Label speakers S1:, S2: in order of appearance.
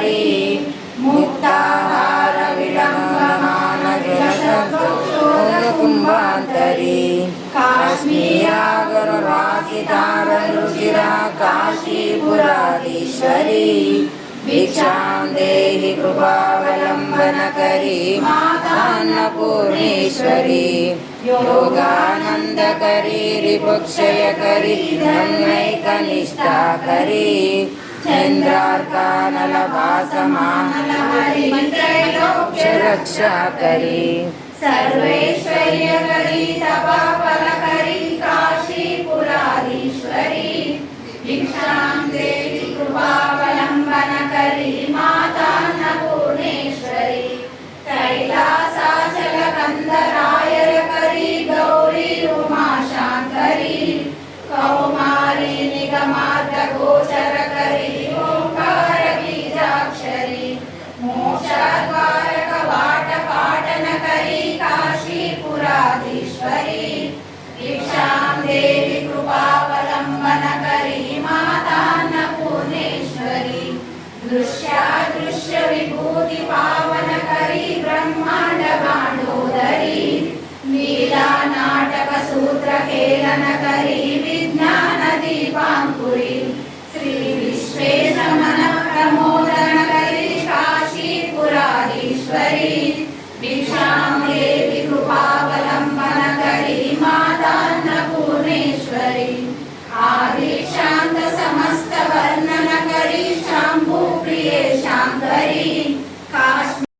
S1: करी मुक्ताहार विलंबमान कुंभांतरी काश्मीरागरवासितारुचिरा काशीपुराधीश्वरी भिक्षां देहि कृपावलंबन करी अन्नपूर्णेश्वरी योगानंद करी रिपुक्षय करी धन्यैकनिष्ठा करी चंद्रार्कानलभासमानलहरी रक्षा करी
S2: सर्वैश्वर्य करी तपाफल करी काशीपुराधीश्वरी भिक्षां देहि कृपावलंबन करी मातान्नपूर्णेश्वरी कैलासाचल कंदरायर करी गौरी उमाशांकरी कौमारी निगमार्ग गोचर करी ओंकार बीजाक्षरी मोक्षद्वार कवाट पाटन करी काशीपुराधीश्वरी भिक्षां देहि कृपावलंबन करी मातान्नपूर्णेश्वरी दृश्यादृश्य विभूति